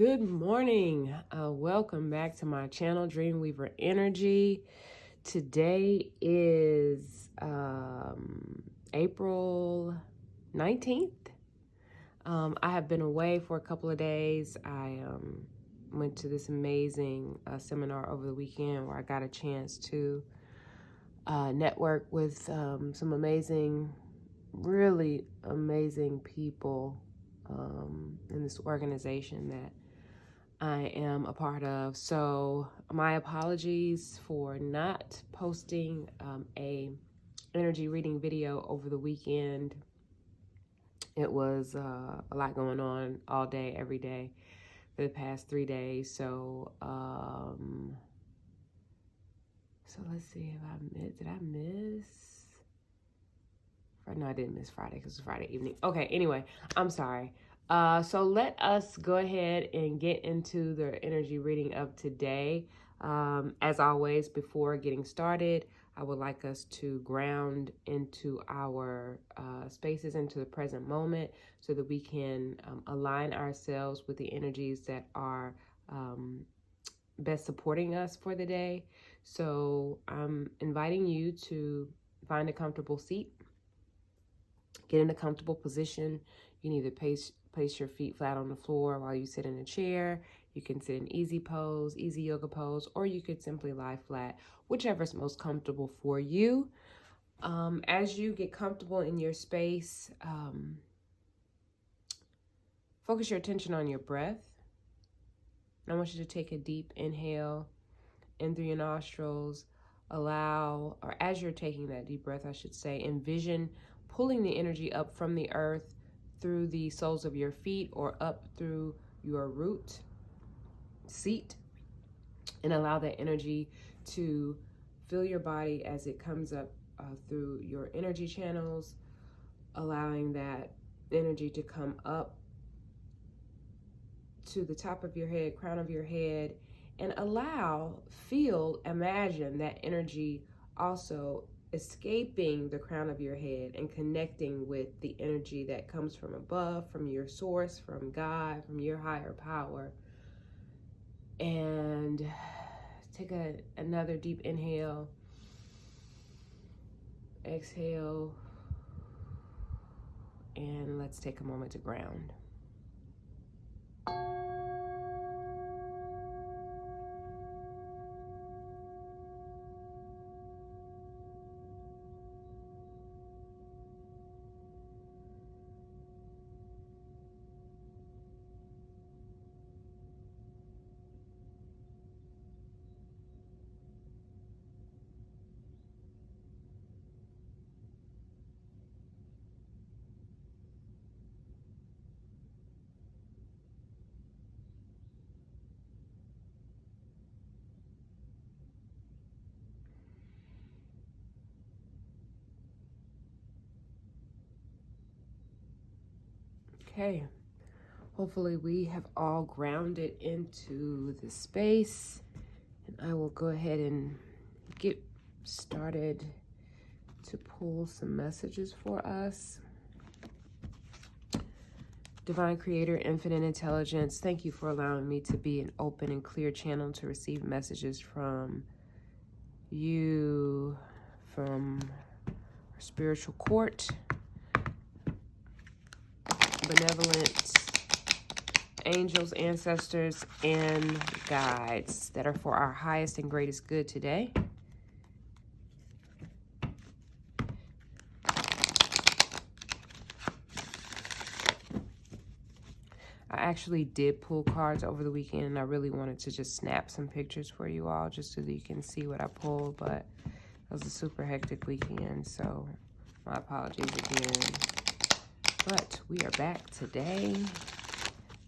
Good morning. Welcome back to my channel, Dreamweaver Energy. Today is April 19th. I have been away for a couple of days. I went to this amazing seminar over the weekend where I got a chance to network with some amazing, really amazing people in this organization that I am a part of. So my apologies for not posting a energy reading video over the weekend. It was a lot going on all day, every day for the past 3 days. So let's see if did I miss? No, I didn't miss Friday because it was Friday evening. Okay, anyway, I'm sorry. So let us go ahead and get into the energy reading of today. As always, before getting started, I would like us to ground into our spaces, into the present moment, so that we can align ourselves with the energies that are best supporting us for the day. So I'm inviting you to find a comfortable seat. Get in a comfortable position. You can either place your feet flat on the floor while you sit in a chair. You can sit in easy pose, easy yoga pose, or you could simply lie flat, whichever is most comfortable for you. As you get comfortable in your space, focus your attention on your breath. I want you to take a deep inhale in through your nostrils. Allow, or as you're taking that deep breath, I should say, envision pulling the energy up from the earth through the soles of your feet or up through your root seat, and allow that energy to fill your body as it comes up through your energy channels, allowing that energy to come up to the top of your head, crown of your head, and imagine that energy also escaping the crown of your head and connecting with the energy that comes from above, from your source, from God, from your higher power. And take another deep inhale, exhale, and let's take a moment to ground. Okay, hopefully we have all grounded into the space, and I will go ahead and get started to pull some messages for us. Divine Creator, Infinite Intelligence, thank you for allowing me to be an open and clear channel to receive messages from you, from our spiritual court, benevolent angels, ancestors, and guides that are for our highest and greatest good today. I actually did pull cards over the weekend, and I really wanted to just snap some pictures for you all just so that you can see what I pulled, but it was a super hectic weekend, so my apologies again. But we are back today.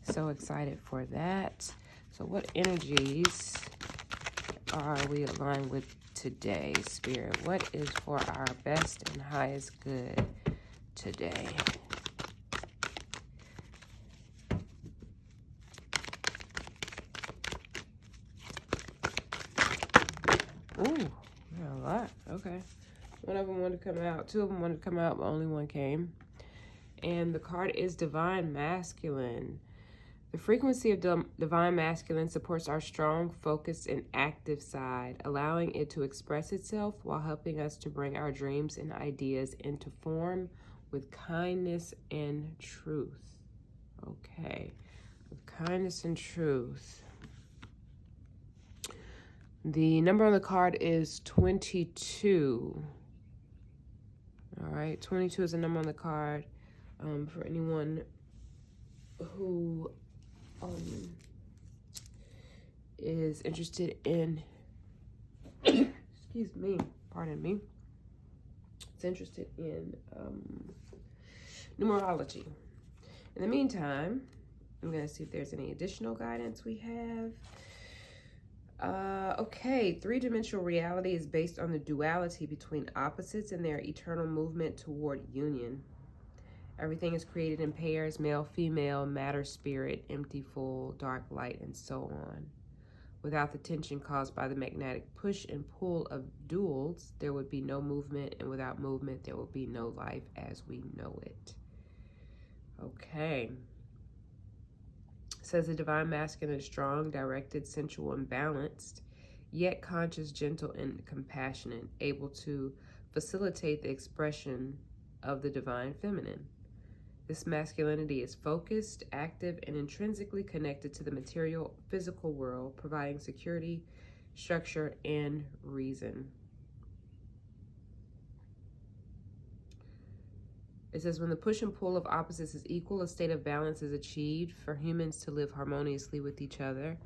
So excited for that. So what energies are we aligned with today, Spirit? What is for our best and highest good today? Ooh, yeah, a lot. Okay. One of them wanted to come out. Two of them wanted to come out, but only one came. And the card is Divine Masculine. The frequency of divine masculine supports our strong, focused, and active side, allowing it to express itself while helping us to bring our dreams and ideas into form with kindness and truth. Okay, with kindness and truth. The number on the card is 22. All right, 22 is the number on the card. For anyone who is interested in, excuse me, pardon me, is interested in numerology. In the meantime, I'm going to see if there's any additional guidance we have. Okay, three-dimensional reality is based on the duality between opposites and their eternal movement toward union. Everything is created in pairs, male, female, matter, spirit, empty, full, dark, light, and so on. Without the tension caused by the magnetic push and pull of duals, there would be no movement, and without movement, there would be no life as we know it. Okay. It says the divine masculine is strong, directed, sensual, and balanced, yet conscious, gentle, and compassionate, able to facilitate the expression of the divine feminine. This masculinity is focused, active, and intrinsically connected to the material, physical world, providing security, structure, and reason. It says, when the push and pull of opposites is equal, a state of balance is achieved for humans to live harmoniously with each other.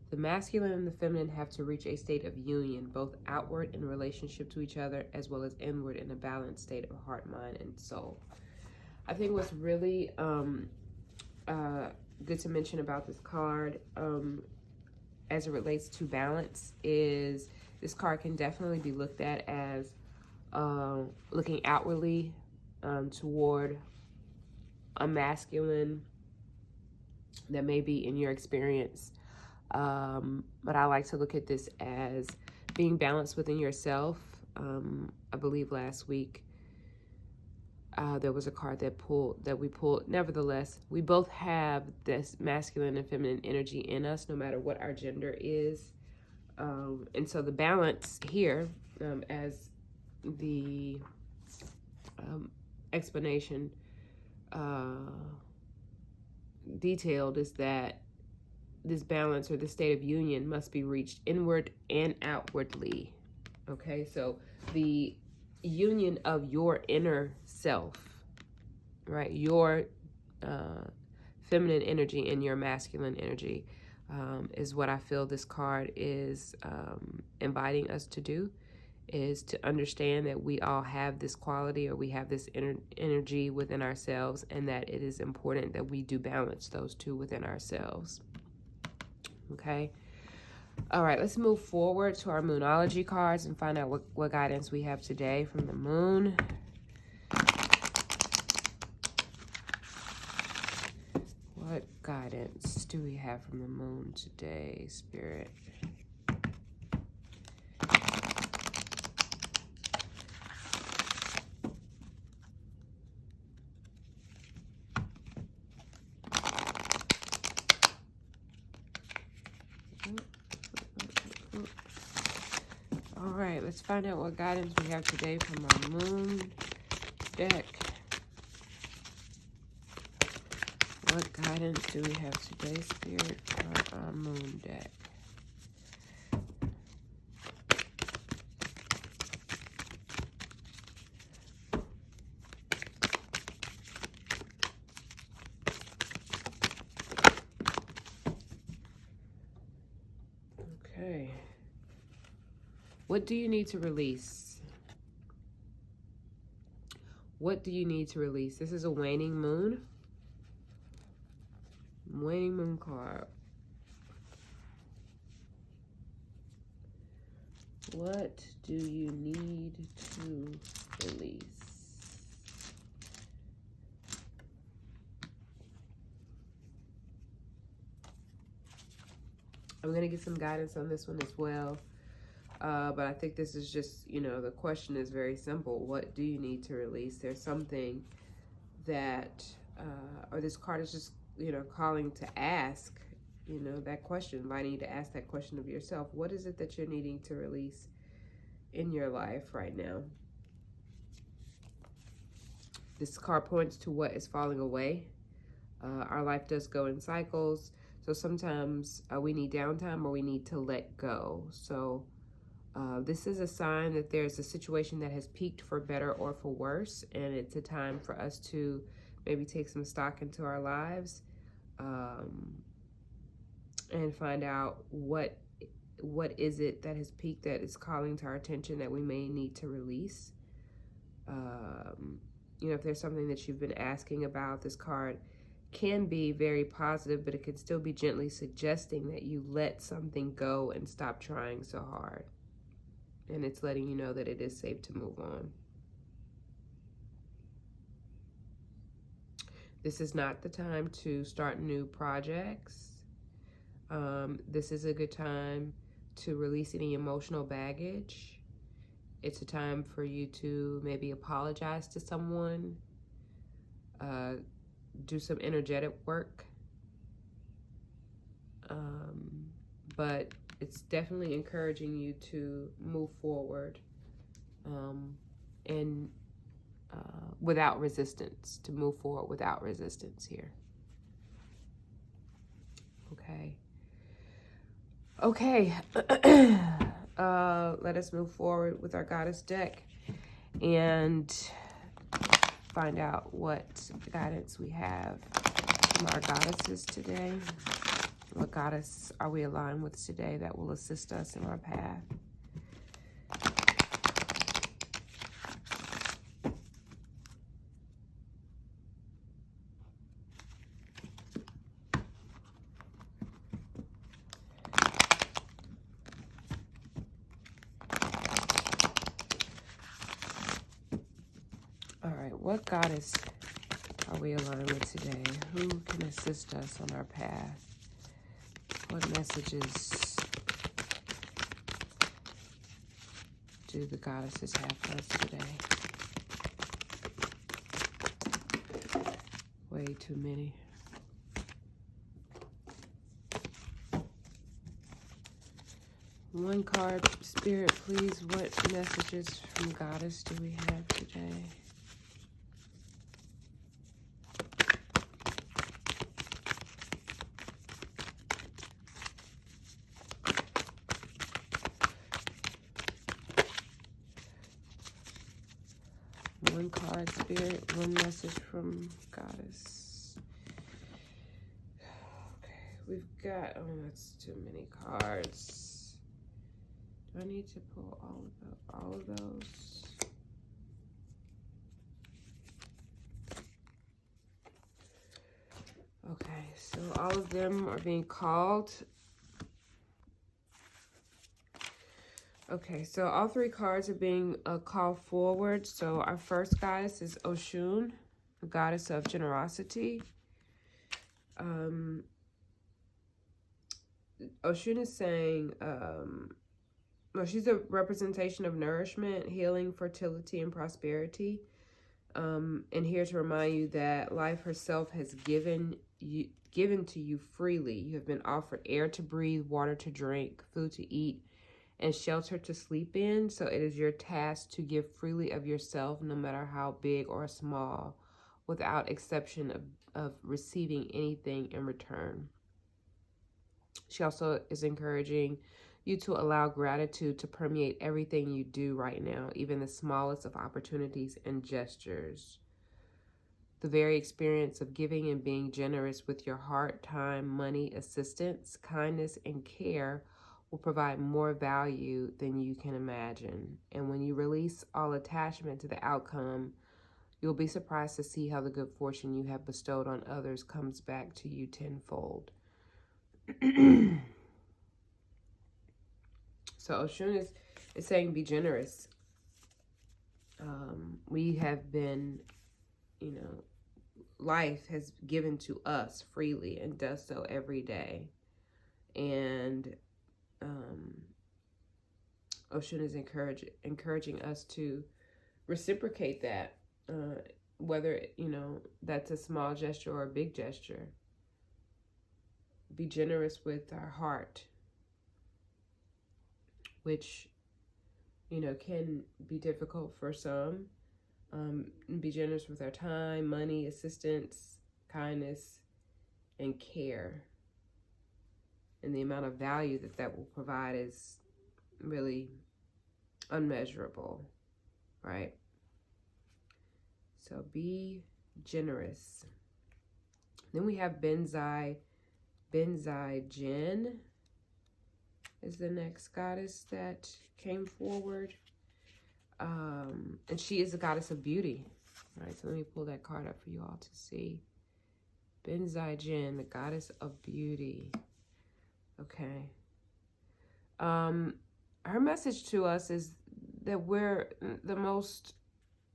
The masculine and the feminine have to reach a state of union, both outward in relationship to each other, as well as inward in a balanced state of heart, mind, and soul. I think what's really good to mention about this card as it relates to balance is this card can definitely be looked at as looking outwardly toward a masculine that may be in your experience. But I like to look at this as being balanced within yourself. I believe last week there was a card that we pulled. Nevertheless, we both have this masculine and feminine energy in us, no matter what our gender is. And so the balance here, as the explanation detailed, is that this balance or the state of union must be reached inward and outwardly. Okay, so the union of your inner self, right? Your feminine energy and your masculine energy is what I feel this card is inviting us to do, is to understand that we all have this quality, or we have this energy within ourselves, and that it is important that we do balance those two within ourselves. Okay. All right, let's move forward to our Moonology cards and find out what guidance we have today from the moon. What guidance do we have from the moon today, Spirit? All right, let's find out what guidance we have today from our moon deck. What guidance do we have today, Spirit, for our moon deck? Okay. What do you need to release? What do you need to release? This is a waning moon. Waning moon card. What do you need to release? I'm going to get some guidance on this one as well. But I think this is just, the question is very simple. What do you need to release? There's something that, or this card is just you know, calling to ask, you know, that question, inviting you to ask that question of yourself. What is it that you're needing to release in your life right now? This card points to what is falling away. Our life does go in cycles. So sometimes we need downtime or we need to let go. So this is a sign that there's a situation that has peaked for better or for worse. And it's a time for us to maybe take some stock into our lives and find out what is it that has peaked that is calling to our attention that we may need to release. You know, if there's something that you've been asking about, this card can be very positive, but it can still be gently suggesting that you let something go and stop trying so hard. And it's letting you know that it is safe to move on. This is not the time to start new projects. This is a good time to release any emotional baggage. It's a time for you to maybe apologize to someone, do some energetic work. But it's definitely encouraging you to move forward and without resistance, to move forward without resistance here. Okay. Okay. Let us move forward with our goddess deck and find out what guidance we have from our goddesses today. What goddess are we aligned with today that will assist us in our path? All right, what goddess are we aligned with today? Who can assist us on our path? What messages do the goddesses have for us today? Way too many. One card, Spirit, please. What messages from Goddess do we have today? One card, Spirit, one message from Goddess. Okay, we've got, oh, that's too many cards. Do I need to pull all of those? Okay, so all of them are being called. Okay, so all three cards are being called forward. So our first goddess is Oshun, the goddess of generosity. Oshun is saying, well, she's a representation of nourishment, healing, fertility, and prosperity. And here to remind you that life herself has given to you freely. You have been offered air to breathe, water to drink, food to eat, and shelter to sleep in. So it is your task to give freely of yourself, no matter how big or small, without exception of receiving anything in return. She also is encouraging you to allow gratitude to permeate everything you do right now, even the smallest of opportunities and gestures. The very experience of giving and being generous with your heart, time, money, assistance, kindness, and care will provide more value than you can imagine. And when you release all attachment to the outcome, you'll be surprised to see how the good fortune you have bestowed on others comes back to you tenfold. So Oshun is saying be generous. We have been, life has given to us freely and does so every day. And Oshun is encouraging us to reciprocate that, whether, that's a small gesture or a big gesture. be generous with our heart, which, you know, can be difficult for some. Be generous with our time, money, assistance, kindness, and care. And the amount of value that that will provide is really unmeasurable, right? So be generous. Then we have Benzai Jin is the next goddess that came forward. And she is a goddess of beauty. All right, so let me pull that card up for you all to see. Benzai Jin, the goddess of beauty. Okay. Her message to us is that we're the most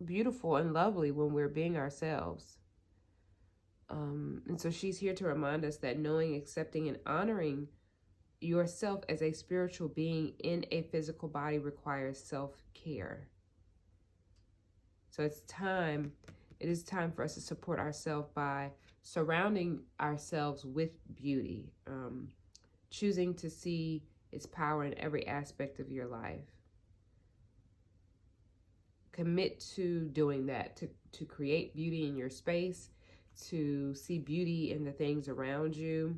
beautiful and lovely when we're being ourselves. And so she's here to remind us that knowing, accepting, and honoring yourself as a spiritual being in a physical body requires self-care. So it is time for us to support ourselves by surrounding ourselves with beauty, choosing to see its power in every aspect of your life. Commit to doing that, to create beauty in your space, to see beauty in the things around you,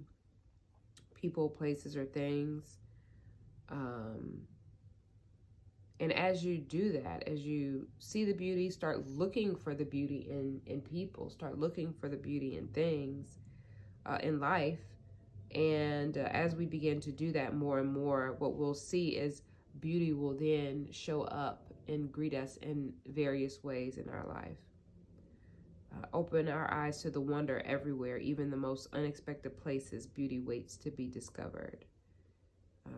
people, places, or things. And as you do that, as you see the beauty, start looking for the beauty in people, start looking for the beauty in things, in life. And as we begin to do that more and more, what we'll see is beauty will then show up and greet us in various ways in our life. Open our eyes to the wonder everywhere, even the most unexpected places. Beauty waits to be discovered.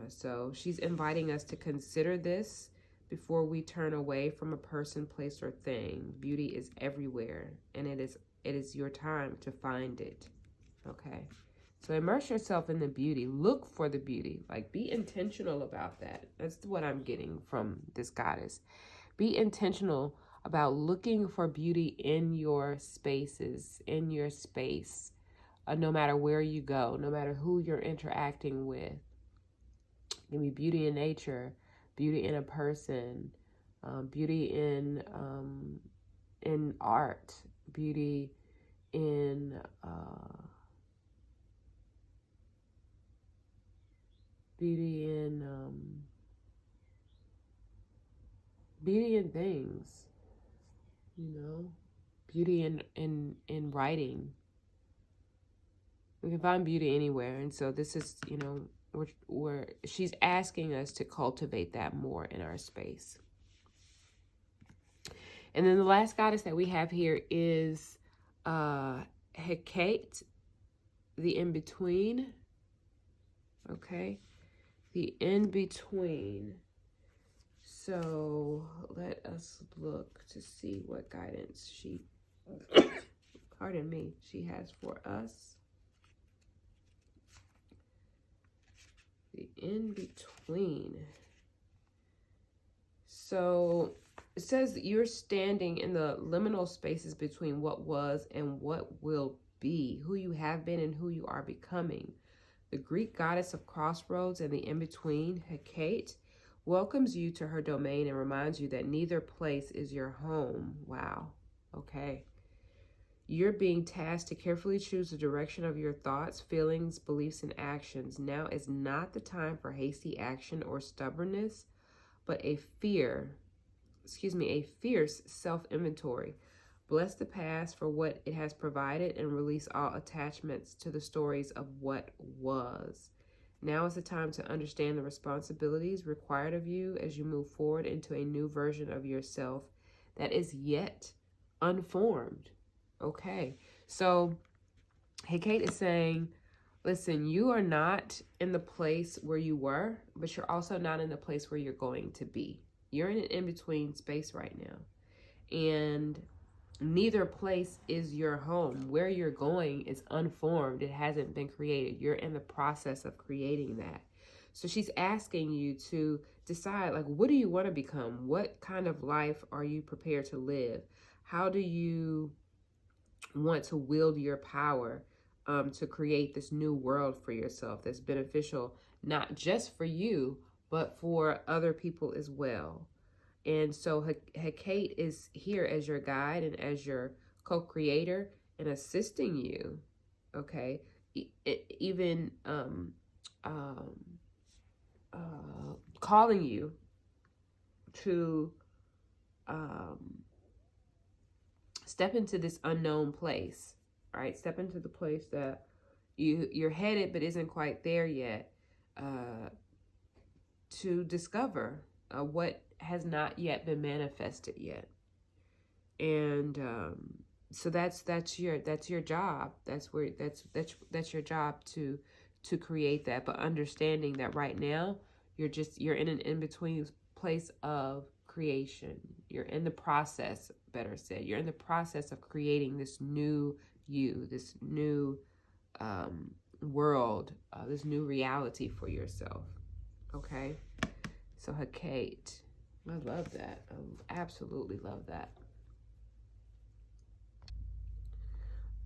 So she's inviting us to consider this before we turn away from a person, place, or thing. Beauty is everywhere, and it is your time to find it. Okay. So immerse yourself in the beauty. Look for the beauty. Like, be intentional about that. That's what I'm getting from this goddess. Be intentional about looking for beauty in your spaces, in your space, no matter where you go, no matter who you're interacting with. It can be beauty in nature, beauty in a person, beauty in art, beauty in beauty in things, you know, beauty in writing. We can find beauty anywhere. And so this is, you know, where she's asking us to cultivate that more in our space. And then the last goddess that we have here is Hecate, the in-between. Okay, the in-between. So let us look to see what guidance she, pardon me, she has for us. The in-between. So it says that you're standing in the liminal spaces between what was and what will be, who you have been and who you are becoming. The Greek goddess of crossroads and the in-between, Hecate, welcomes you to her domain and reminds you that neither place is your home. Wow. Okay. You're being tasked to carefully choose the direction of your thoughts, feelings, beliefs, and actions. Now is not the time for hasty action or stubbornness, but a fierce self-inventory. Bless the past for what it has provided and release all attachments to the stories of what was. Now is the time to understand the responsibilities required of you as you move forward into a new version of yourself that is yet unformed. Okay, so Hecate is saying, listen, you are not in the place where you were, but you're also not in the place where you're going to be. You're in an in-between space right now. And neither place is your home. Where you're going is unformed. It hasn't been created. You're in the process of creating that. So she's asking you to decide, like, what do you want to become? What kind of life are you prepared to live? How do you want to wield your power? to create this new world for yourself that's beneficial, not just for you, but for other people as well. And so Hecate is here as your guide and as your co-creator and assisting you, okay? Even calling you to step into this unknown place, right? Step into the place that you're headed but isn't quite there yet, to discover what has not yet been manifested yet. And so that's your job. That's your job to create that. But understanding that right now you're in an in-between place of creation. You're in the process, better said. You're in the process of creating this new you, this new world, this new reality for yourself. Okay? So Hecate, I love that. I absolutely love that.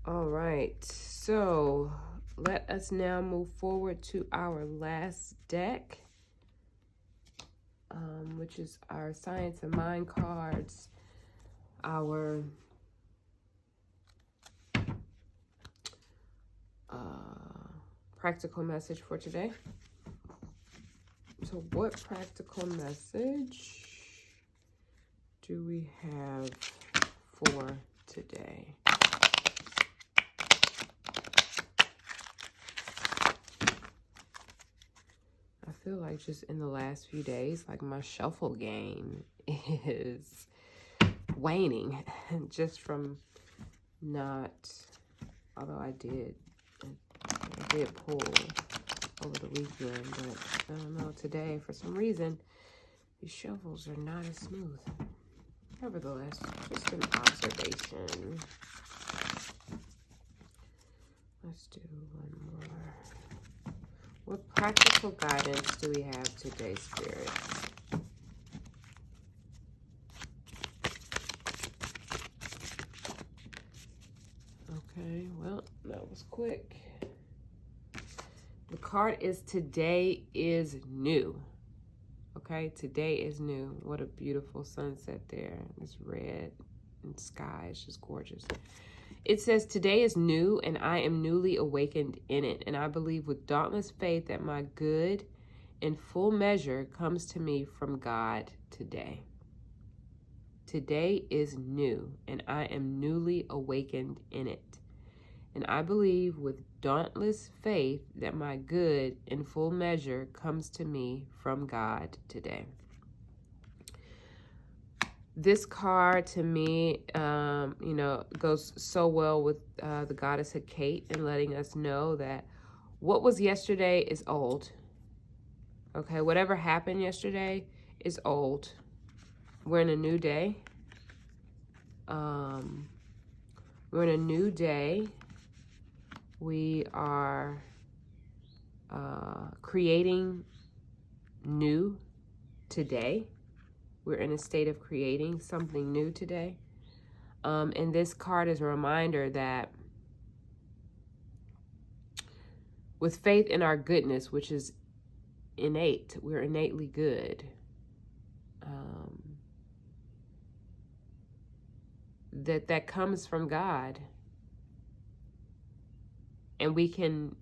All right, so let us now move forward to our last deck, which is our Science of Mind cards, our practical message for today. So what practical message do we have for today? I feel like just in the last few days, like my shuffle game is waning just from not, although I did pull over the weekend, but I don't know, today for some reason these shuffles are not as smooth. Nevertheless, just an observation. Let's do one more. What practical guidance do we have today, Spirit? Okay, well, that was quick. The card is Today is New. Okay, today is new. What a beautiful sunset there. This red and sky is just gorgeous. It says, today is new and I am newly awakened in it. And I believe with dauntless faith that my good in full measure comes to me from God today. Today is new and I am newly awakened in it. And I believe with dauntless faith that my good in full measure comes to me from God today. This card to me, goes so well with the goddess Hecate and letting us know that what was yesterday is old. Okay, whatever happened yesterday is old. We're in a new day. We're in a new day. We are creating new today. We're in a state of creating something new today. And this card is a reminder that with faith in our goodness, which is innate, we're innately good. That comes from God. And we can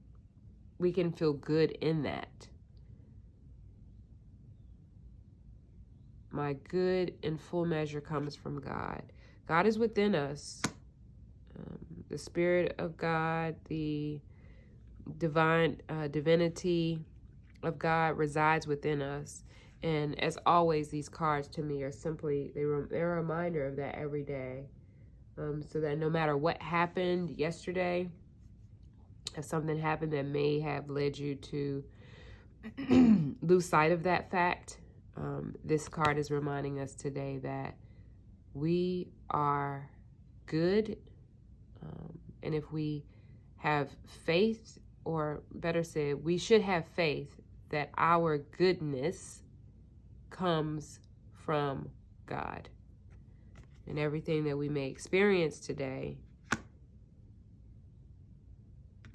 feel good in that. My good in full measure comes from God. God is within us. The Spirit of God, the divinity of God resides within us. And as always, these cards to me are simply, they're a reminder of that every day. So that no matter what happened yesterday, if something happened that may have led you to lose sight of that fact, this card is reminding us today that we are good. And if we have faith, or better said, we should have faith that our goodness comes from God. And everything that we may experience today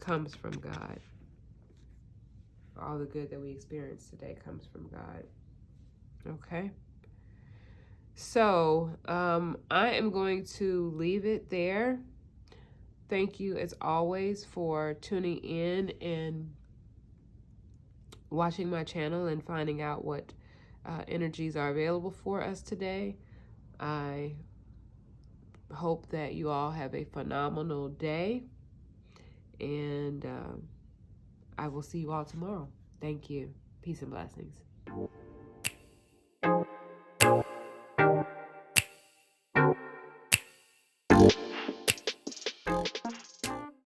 comes from God. All the good that we experience today comes from God. Okay. So I am going to leave it there. Thank you as always for tuning in and watching my channel and finding out what energies are available for us today. I hope that you all have a phenomenal day, and I will see you all tomorrow. Thank you. Peace and blessings.